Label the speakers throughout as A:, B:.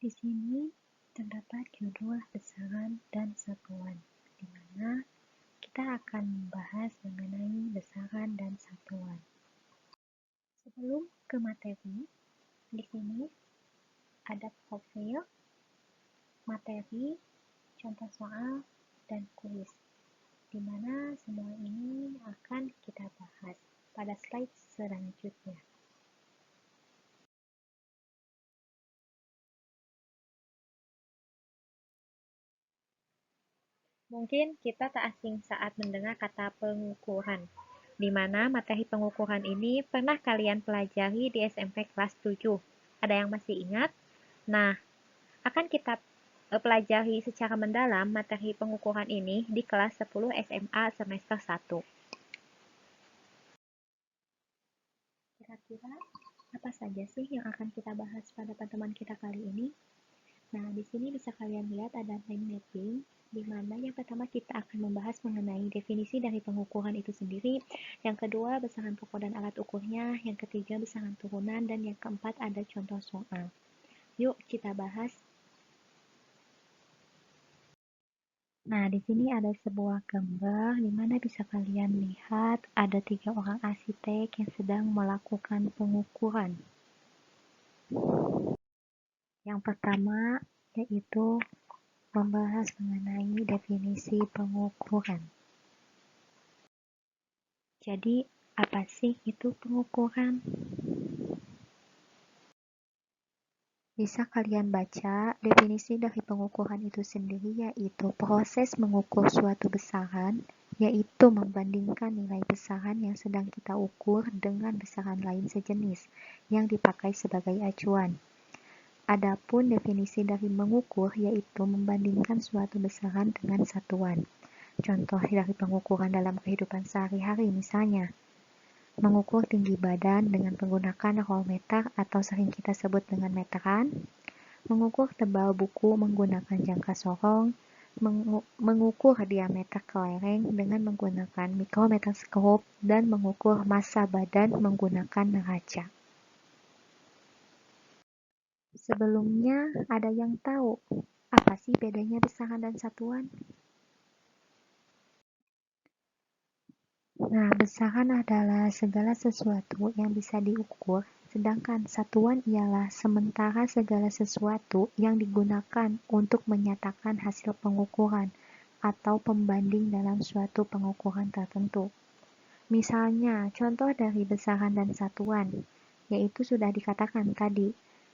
A: Di sini terdapat judul besaran dan satuan, di mana kita akan membahas mengenai besaran dan satuan. Sebelum ke materi, di sini ada profil, materi, contoh soal, dan kuis, di mana semua ini akan kita bahas pada slide selanjutnya. Mungkin kita tak asing saat mendengar kata pengukuran, di mana materi pengukuran ini pernah kalian pelajari di SMP kelas 7. Ada yang masih ingat? Nah, akan kita pelajari secara mendalam materi pengukuran ini di kelas 10 SMA semester 1. Kira-kira apa saja sih yang akan kita bahas pada pertemuan kita kali ini? Nah, di sini bisa kalian lihat ada mind mapping, di mana yang pertama kita akan membahas mengenai definisi dari pengukuran itu sendiri, yang kedua besaran pokok dan alat ukurnya, yang ketiga besaran turunan, dan yang keempat ada contoh soal. Yuk kita bahas. Nah, di sini ada sebuah gambar di mana bisa kalian lihat ada 3 orang arsitek yang sedang melakukan pengukuran. Yang pertama yaitu membahas mengenai definisi pengukuran. Jadi, apa sih itu pengukuran? Bisa kalian baca definisi dari pengukuran itu sendiri, yaitu proses mengukur suatu besaran, yaitu membandingkan nilai besaran yang sedang kita ukur dengan besaran lain sejenis yang dipakai sebagai acuan. Adapun definisi dari mengukur, yaitu membandingkan suatu besaran dengan satuan. Contoh dari pengukuran dalam kehidupan sehari-hari misalnya, mengukur tinggi badan dengan menggunakan rollmeter atau sering kita sebut dengan meteran, mengukur tebal buku menggunakan jangka sorong, mengukur diameter kelereng dengan menggunakan mikrometerskop, dan mengukur massa badan menggunakan neraca. Sebelumnya, ada yang tahu apa sih bedanya besaran dan satuan? Nah, besaran adalah segala sesuatu yang bisa diukur, sedangkan satuan ialah sementara segala sesuatu yang digunakan untuk menyatakan hasil pengukuran atau pembanding dalam suatu pengukuran tertentu. Misalnya, contoh dari besaran dan satuan, yaitu sudah dikatakan tadi,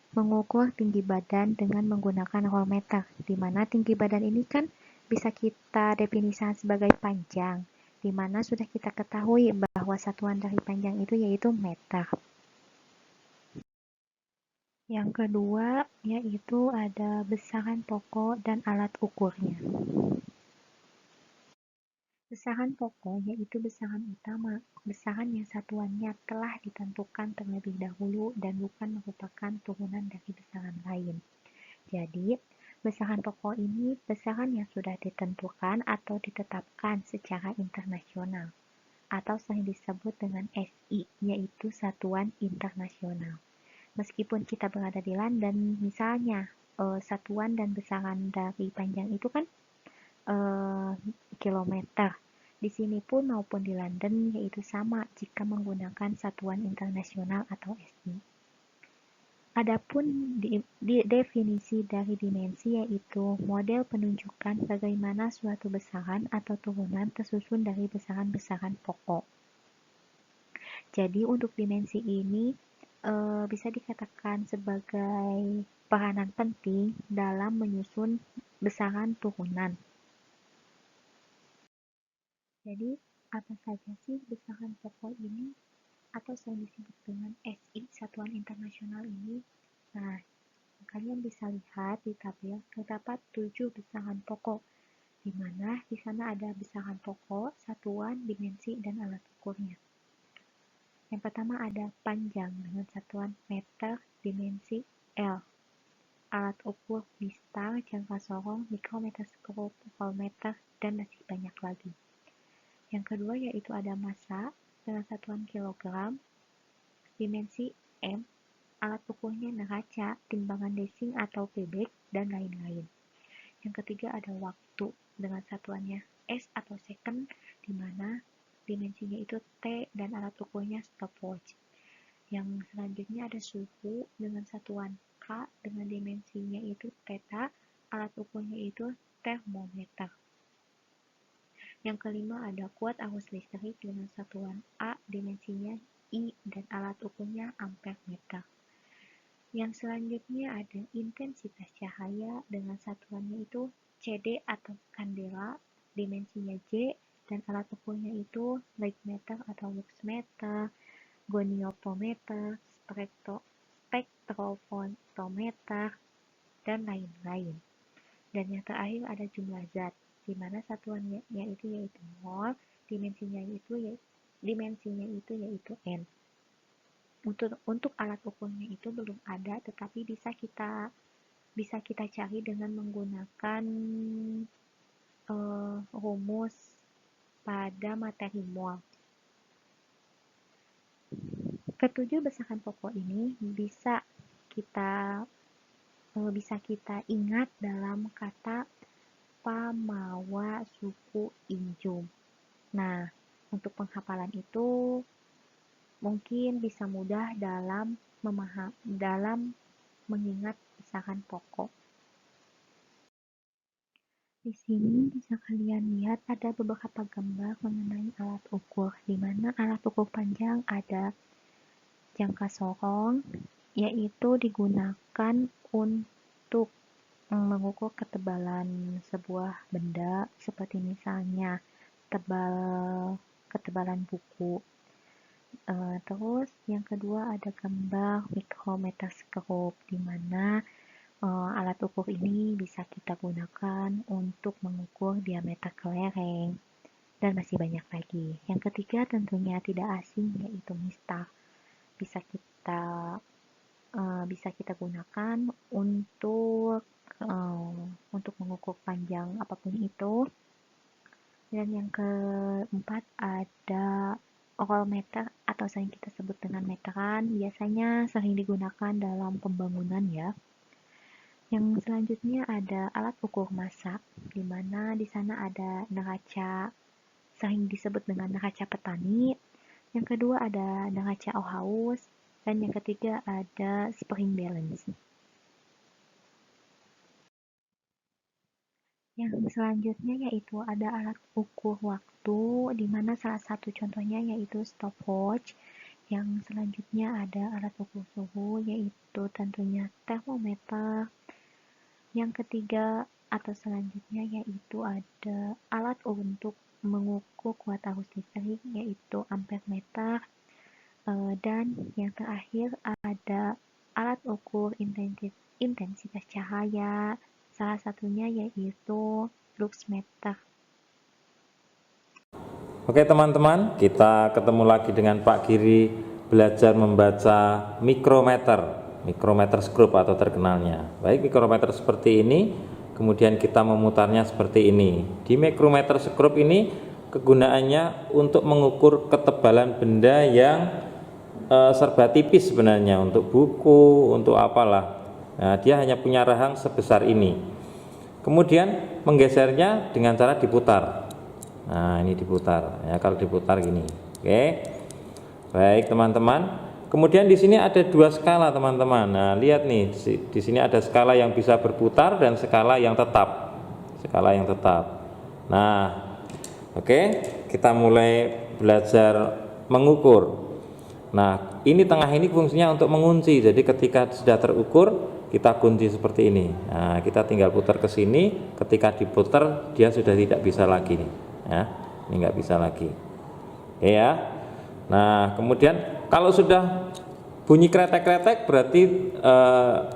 A: mengukur tinggi badan dengan menggunakan rollmeter, di mana tinggi badan ini kan bisa kita definisikan sebagai panjang, di mana sudah kita ketahui bahwa satuan dari panjang itu yaitu meter. Yang kedua yaitu ada besaran pokok dan alat ukurnya. Besaran pokok yaitu besaran utama, besaran yang satuannya telah ditentukan terlebih dahulu dan bukan merupakan turunan dari besaran lain. Jadi, besaran pokok ini besaran yang sudah ditentukan atau ditetapkan secara internasional, atau sering disebut dengan SI, yaitu Satuan Internasional. Meskipun kita berada di London, misalnya, satuan dan besaran dari panjang itu kan kilometer. Di sini pun maupun di London yaitu sama jika menggunakan satuan internasional atau SI. Adapun definisi dari dimensi yaitu model penunjukan bagaimana suatu besaran atau turunan tersusun dari besaran-besaran pokok. Jadi untuk dimensi ini bisa dikatakan sebagai peranan penting dalam menyusun besaran turunan. Jadi, apa saja sih besaran pokok ini atau sering disebut dengan SI, Satuan Internasional ini? Nah, kalian bisa lihat di tabel terdapat 7 besaran pokok, di mana di sana ada besaran pokok, satuan, dimensi, dan alat ukurnya. Yang pertama ada panjang dengan satuan meter, dimensi L. Alat ukur mistar, jangka sorong, mikrometerskop, voltmeter, dan masih banyak lagi. Yang kedua yaitu ada massa dengan satuan kilogram, dimensi M, alat ukurnya neraca, timbangan desing atau bebek, dan lain-lain. Yang ketiga ada waktu dengan satuannya S atau second, di mana dimensinya itu T dan alat ukurnya stopwatch. Yang selanjutnya ada suhu dengan satuan K dengan dimensinya itu theta, alat ukurnya itu termometer. Yang kelima ada kuat arus listrik dengan satuan A, dimensinya I, dan alat ukurnya ampere meter. Yang selanjutnya ada intensitas cahaya dengan satuannya itu CD atau kandela, dimensinya J, dan alat ukurnya itu lightmeter atau luxmeter, goniopometer, spektrofotometer, dan lain-lain. Dan yang terakhir ada jumlah zat, di mana satuannya itu yaitu mol, dimensinya itu yaitu N. Untuk alat ukurnya itu belum ada, tetapi bisa kita cari dengan menggunakan rumus pada materi mol. Ketujuh besaran pokok ini bisa kita ingat dalam kata pamawa suku injum. Nah, untuk penghafalan itu mungkin bisa mudah dalam mengingat besaran pokok. Di sini bisa kalian lihat ada beberapa gambar mengenai alat ukur, di mana alat ukur panjang ada jangka sorong, yaitu digunakan untuk mengukur ketebalan sebuah benda, seperti misalnya ketebalan buku. Terus yang kedua ada gambar mikrometerskop, di mana alat ukur ini bisa kita gunakan untuk mengukur diameter kelereng, dan masih banyak lagi. Yang ketiga tentunya tidak asing, yaitu mistar. Bisa kita gunakan untuk mengukur panjang apapun itu. Dan yang keempat ada voltmeter atau sering kita sebut dengan meteran, biasanya sering digunakan dalam pembangunan ya. Yang selanjutnya ada alat ukur massa, di mana di sana ada neraca, sering disebut dengan neraca petani. Yang kedua ada neraca Ohaus, dan yang ketiga ada spring balance. Yang selanjutnya yaitu ada alat ukur waktu, di mana salah satu contohnya yaitu stopwatch. Yang selanjutnya ada alat ukur suhu, yaitu tentunya termometer. Yang ketiga atau selanjutnya yaitu ada alat untuk mengukur kuat arus listrik, yaitu ampere meter. Dan yang terakhir ada alat ukur intensitas cahaya, salah satunya yaitu luxmeter.
B: Oke teman-teman, kita ketemu lagi dengan Pak Giri belajar membaca mikrometerskop atau terkenalnya. Baik, mikrometer seperti ini, kemudian kita memutarnya seperti ini. Di mikrometerskop ini kegunaannya untuk mengukur ketebalan benda yang serba tipis sebenarnya, untuk buku, untuk apalah. Nah, dia hanya punya rahang sebesar ini. Kemudian menggesernya dengan cara diputar. Nah, ini diputar ya, kalau diputar gini. Oke. Baik, teman-teman. Kemudian di sini ada dua skala, teman-teman. Nah, lihat nih, di sini ada skala yang bisa berputar dan skala yang tetap. Skala yang tetap. Nah, oke, kita mulai belajar mengukur. Nah, ini tengah ini fungsinya untuk mengunci. Jadi ketika sudah terukur, kita kunci seperti ini. Nah, kita tinggal putar ke sini. Ketika diputar, dia sudah tidak bisa lagi nih. Ya, ini nggak bisa lagi. Oke ya. Nah, kemudian kalau sudah bunyi kretek-kretek berarti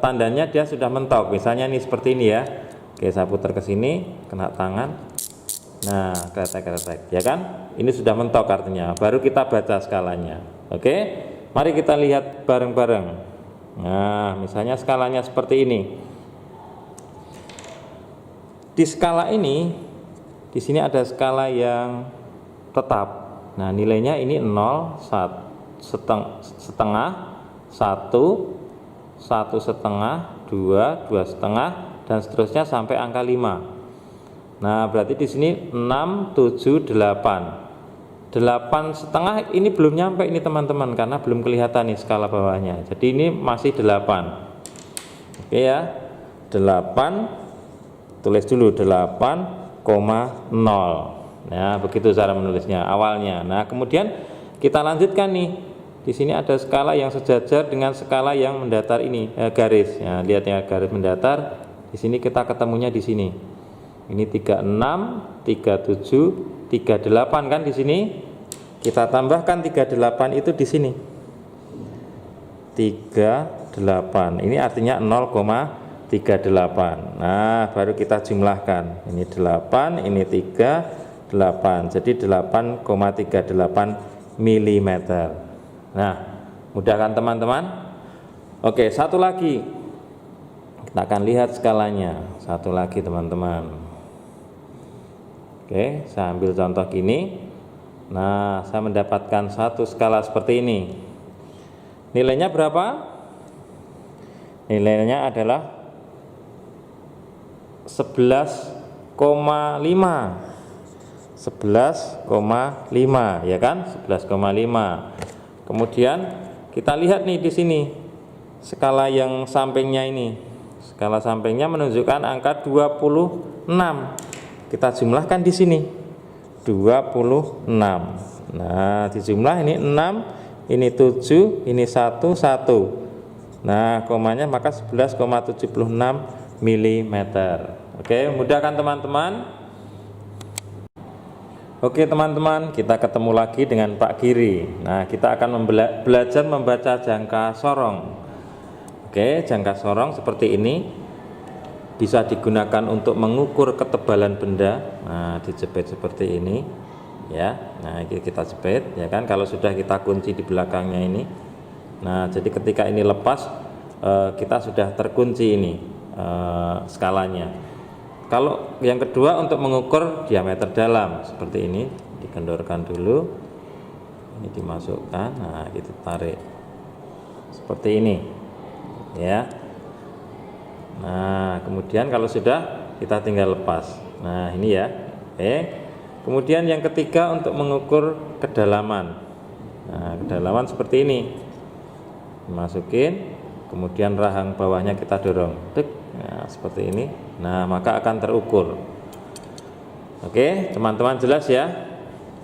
B: tandanya dia sudah mentok. Misalnya nih seperti ini ya. Oke, saya putar ke sini, kena tangan. Nah, kretek-kretek, ya kan? Ini sudah mentok artinya. Baru kita baca skalanya. Oke, mari kita lihat bareng-bareng. Nah, misalnya skalanya seperti ini. Di skala ini, di sini ada skala yang tetap. Nah, nilainya ini 0, setengah, 1, 1,5, 2, 2,5 dan seterusnya sampai angka 5. Nah, berarti di sini 6, 7, 8. 8,5 ini belum nyampe ini teman-teman, karena belum kelihatan nih skala bawahnya. Jadi ini masih 8. Oke ya. 8, tulis dulu 8,0. Nah, begitu cara menulisnya awalnya. Nah, kemudian kita lanjutkan nih. Di sini ada skala yang sejajar dengan skala yang mendatar ini, garis. Nah, lihat ya, garis mendatar. Di sini kita ketemunya di sini. Ini 36, 37, 38 kan di sini. Kita tambahkan 38 itu di sini. 38. Ini artinya 0,38. Nah, baru kita jumlahkan. Ini 8, ini 3, 8. Jadi 8,38 mm. Nah, mudah kan teman-teman? Oke, satu lagi. Kita akan lihat skalanya. Satu lagi teman-teman. Oke, saya ambil contoh gini. Nah, saya mendapatkan satu skala seperti ini. Nilainya berapa? Nilainya adalah 11,5. 11,5 ya kan? 11,5. Kemudian kita lihat nih di sini skala yang sampingnya ini. Skala sampingnya menunjukkan angka 26. Kita jumlahkan di sini 26. Nah, dijumlah ini 6, ini 7, ini 1, 1. Nah, komanya maka 11,76 mm. Oke, mudah kan teman-teman? Oke teman-teman, kita ketemu lagi dengan Pak Giri. Nah, kita akan belajar membaca jangka sorong. Oke, jangka sorong seperti ini bisa digunakan untuk mengukur ketebalan benda. Nah, dijepit seperti ini ya. Nah, kita jepit ya kan, kalau sudah kita kunci di belakangnya ini. Nah, jadi ketika ini lepas, kita sudah terkunci ini skalanya. Kalau yang kedua untuk mengukur diameter dalam seperti ini, dikendorkan dulu, ini dimasukkan, nah kita tarik seperti ini ya. Nah, kemudian kalau sudah kita tinggal lepas. Nah, ini ya. Oke. Kemudian yang ketiga untuk mengukur kedalaman. Nah, kedalaman seperti ini. Masukin, kemudian rahang bawahnya kita dorong. Nah, seperti ini. Nah, maka akan terukur. Oke, teman-teman jelas ya?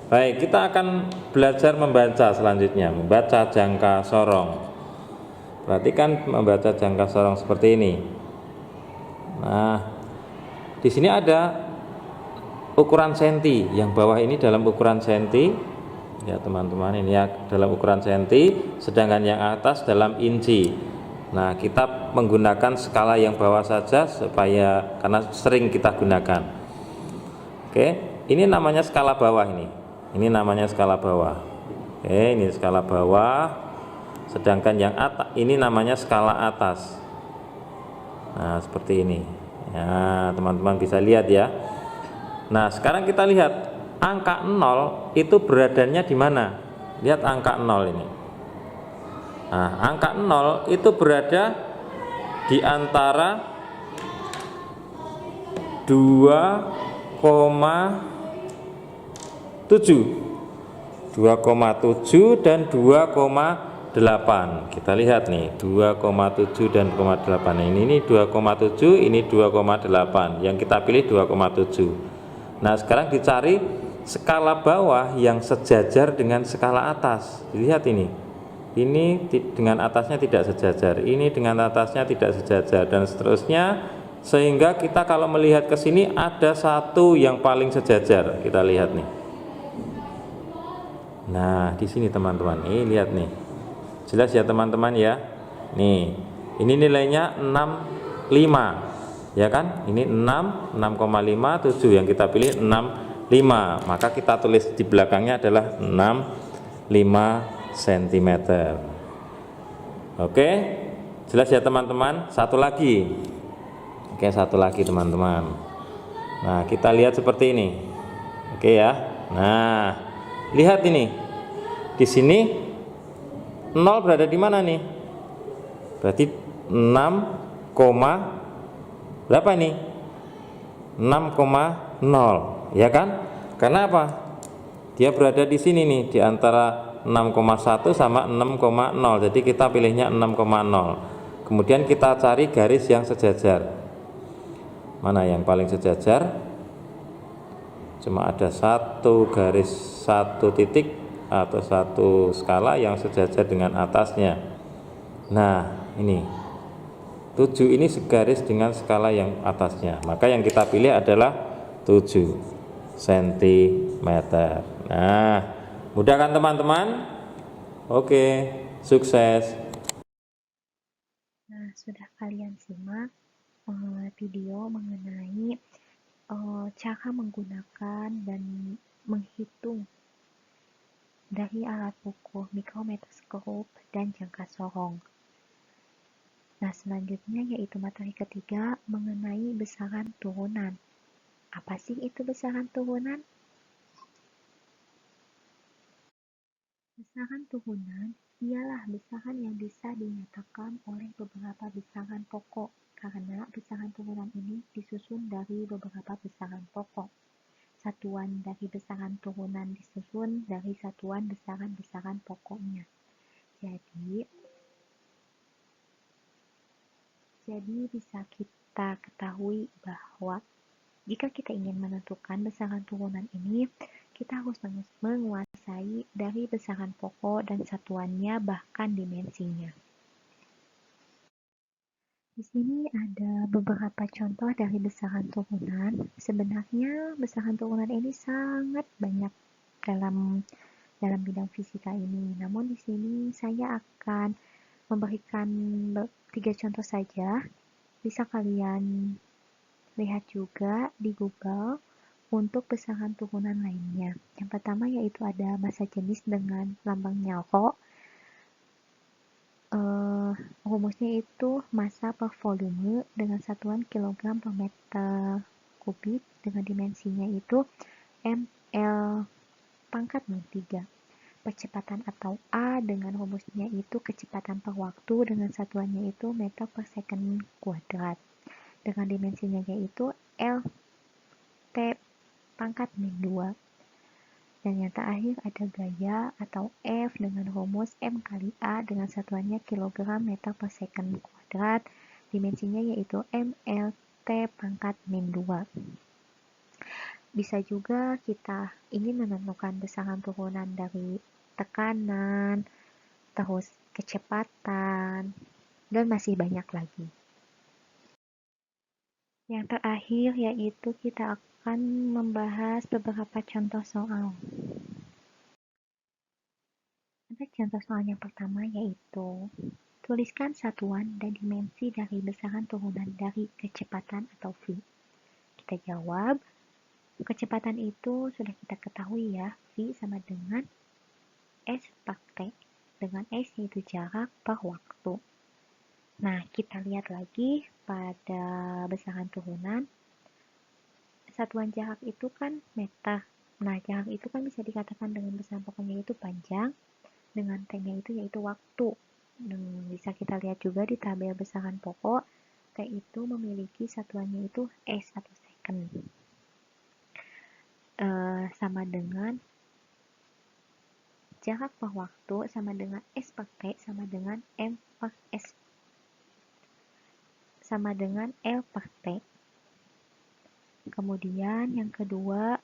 B: Baik, kita akan belajar membaca selanjutnya, membaca jangka sorong. Perhatikan membaca jangka sorong seperti ini. Nah, di sini ada ukuran senti. Yang bawah ini dalam ukuran senti. Ya, teman-teman, ini ya dalam ukuran senti, sedangkan yang atas dalam inci. Nah, kita menggunakan skala yang bawah saja supaya karena sering kita gunakan. Oke, ini namanya skala bawah ini. Ini namanya skala bawah. Oke, ini skala bawah. Sedangkan yang atas ini namanya skala atas. Nah, seperti ini. Ya, teman-teman bisa lihat ya. Nah, sekarang kita lihat angka 0 itu beradanya di mana? Lihat angka 0 ini. Nah, angka 0 itu berada di antara 2,7 dan 2,8. Kita lihat nih 2,7 dan 2,8. Ini 2,7, ini 2,8. Yang kita pilih 2,7. Nah, sekarang dicari skala bawah yang sejajar dengan skala atas. Dilihat ini. Ini dengan atasnya tidak sejajar, ini dengan atasnya tidak sejajar, dan seterusnya, sehingga kita kalau melihat ke sini ada satu yang paling sejajar. Kita lihat nih. Nah, di sini teman-teman, ini lihat nih, jelas ya teman-teman ya. Nih, ini nilainya 65, ya kan? Ini 6, 6,5, 7, yang kita pilih 65, maka kita tulis di belakangnya adalah 65 cm. Oke, jelas ya teman-teman. Satu lagi. Oke, satu lagi teman-teman. Nah, kita lihat seperti ini. Oke ya. Nah, lihat ini. Di sini 0 berada di mana nih? Berarti berapa ini? 6,0 ya kan? Karena apa? Dia berada di sini nih di antara 6,1 sama 6,0. Jadi kita pilihnya 6,0. Kemudian kita cari garis yang sejajar. Mana yang paling sejajar? Cuma ada satu garis, satu titik atau satu skala yang sejajar dengan atasnya. Nah, ini 7 ini segaris dengan skala yang atasnya. Maka yang kita pilih adalah 7 cm. Nah, mudah kan teman-teman? Oke, sukses.
A: Nah, sudah kalian simak video mengenai cara menggunakan dan menghitung dari alat ukur mikrometerskop dan jangka sorong. Nah, selanjutnya yaitu materi ketiga mengenai besaran turunan. Apa sih itu besaran turunan? Besaran turunan ialah besaran yang bisa dinyatakan oleh beberapa besaran pokok karena besaran turunan ini disusun dari beberapa besaran pokok. Satuan dari besaran turunan disusun dari satuan besaran-besaran pokoknya. Jadi bisa kita ketahui bahwa jika kita ingin menentukan besaran turunan ini, kita harus menguasai dari besaran pokok dan satuannya bahkan dimensinya. Di sini ada beberapa contoh dari besaran turunan. Sebenarnya besaran turunan ini sangat banyak dalam bidang fisika ini. Namun di sini saya akan memberikan 3 contoh saja. Bisa kalian lihat juga di Google untuk besaran turunan lainnya. Yang pertama yaitu ada massa jenis dengan lambang nyalko. Rumusnya itu massa per volume dengan satuan kilogram per meter kubik dengan dimensinya itu ml pangkat min 3. Percepatan atau A dengan rumusnya itu kecepatan per waktu dengan satuannya itu meter per second kuadrat. Dengan dimensinya yaitu T pangkat min 2. Dan yang terakhir ada gaya atau F dengan rumus M kali A dengan satuannya kilogram meter per second kuadrat. Dimensinya yaitu ml T pangkat min 2. Bisa juga kita ingin menentukan besaran turunan dari tekanan, terus kecepatan, dan masih banyak lagi. Yang terakhir yaitu kita akan membahas beberapa contoh soal. Ada contoh soal yang pertama yaitu tuliskan satuan dan dimensi dari besaran turunan dari kecepatan atau V. Kita jawab, kecepatan itu sudah kita ketahui ya, V sama dengan S per T, dengan S yaitu jarak per waktu. Nah, kita lihat lagi pada besaran turunan, satuan jarak itu kan meter. Nah, jarak itu kan bisa dikatakan dengan besaran pokoknya itu panjang, dengan T-nya itu yaitu waktu. Bisa kita lihat juga di tabel besaran pokok, T itu memiliki satuannya itu S atau second. Sama dengan jarak per waktu sama dengan S per T sama dengan M per S sama dengan L per T. Kemudian yang kedua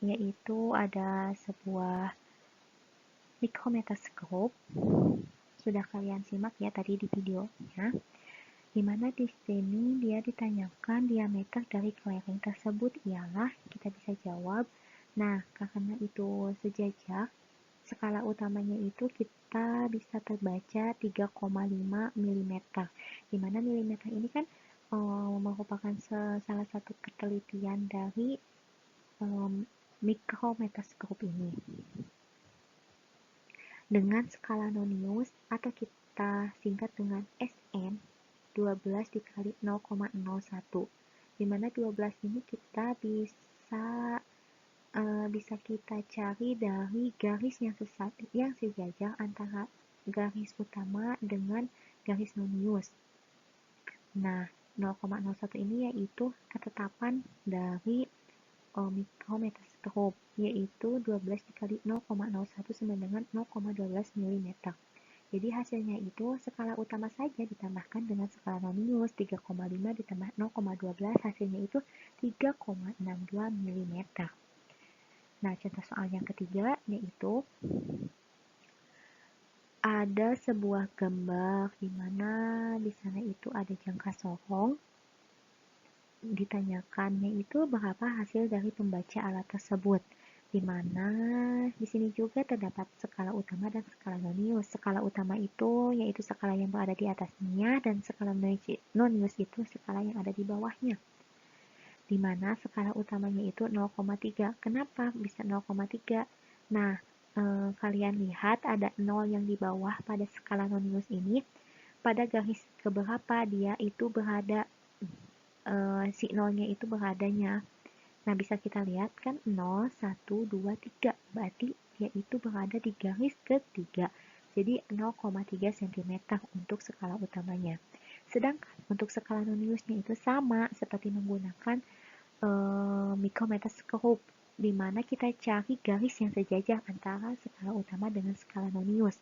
A: yaitu ada sebuah mikrometerskop. Sudah kalian simak ya tadi di videonya. Di mana di sini dia ditanyakan diameter dari kelereng tersebut ialah, kita bisa jawab, nah karena itu sejajar, skala utamanya itu kita bisa terbaca 3,5 mm. Di mana milimeter ini kan merupakan salah satu penelitian dari mikrometerskop ini. Dengan skala nonius atau kita singkat dengan SN 12 dikali 0,01, dimana 12 ini kita bisa kita cari dari garis yang sejajar antara garis utama dengan garis nonius. Nah, 0,01 ini yaitu ketetapan dari mikrometerskop, yaitu 12 dikali 0,01 sama dengan 0,12 mm. Jadi hasilnya itu skala utama saja ditambahkan dengan skala nonius 3,5 ditambah 0,12, hasilnya itu 3,62 mm. Nah, contoh soal yang ketiga yaitu ada sebuah gambar di mana di sana itu ada jangka sorong. Ditanyakannya itu berapa hasil dari pembaca alat tersebut, di mana di sini juga terdapat skala utama dan skala nonius. Skala utama itu yaitu skala yang berada di atasnya, dan skala nonius itu skala yang ada di bawahnya, di mana skala utamanya itu 0,3. Kenapa bisa 0,3? Nah, kalian lihat ada 0 yang di bawah pada skala nonius ini, pada garis keberapa dia itu berada, si nolnya itu beradanya. Nah, bisa kita lihat kan 0, 1, 2, 3. Berarti dia itu berada di garis ketiga. Jadi 0,3 cm untuk skala utamanya. Sedangkan untuk skala noniusnya itu sama seperti menggunakan mikrometerskop, di mana kita cari garis yang sejajar antara skala utama dengan skala nonius.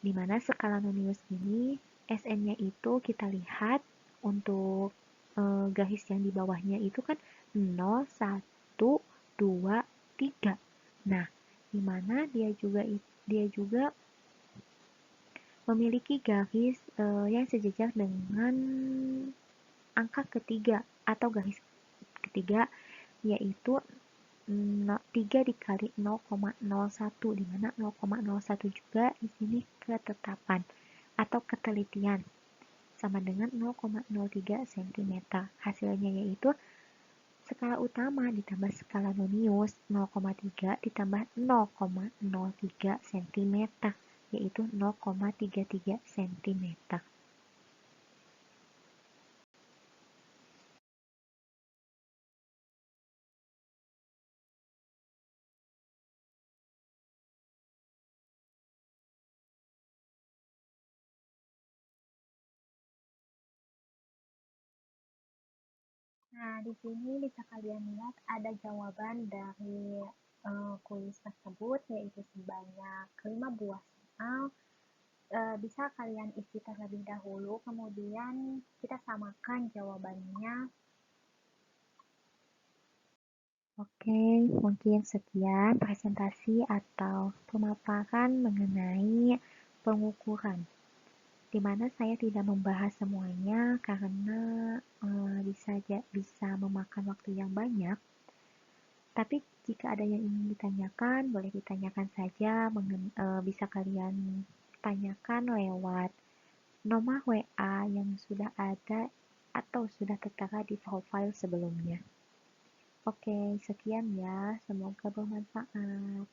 A: Di mana skala nonius ini SN-nya itu kita lihat untuk garis yang di bawahnya itu kan 0, 1, 2, 3. Nah, di mana dia juga memiliki garis yang sejajar dengan angka ketiga atau garis ketiga, yaitu 3 dikali 0,01, di mana 0,01 juga di sini ketetapan atau ketelitian sama dengan 0,03 cm. Hasilnya yaitu skala utama ditambah skala nonius 0,3 ditambah 0,03 cm, yaitu 0,33 cm. Nah, di sini bisa kalian lihat ada jawaban dari kuis tersebut, yaitu sebanyak 5 buah soal. Bisa kalian isi terlebih dahulu, kemudian kita samakan jawabannya. Oke, mungkin sekian presentasi atau pemaparan mengenai pengukuran, di mana saya tidak membahas semuanya karena bisa memakan waktu yang banyak. Tapi jika ada yang ingin ditanyakan, boleh ditanyakan saja, bisa kalian tanyakan lewat nomor WA yang sudah ada atau sudah tertera di profile sebelumnya. Oke, sekian ya, semoga bermanfaat.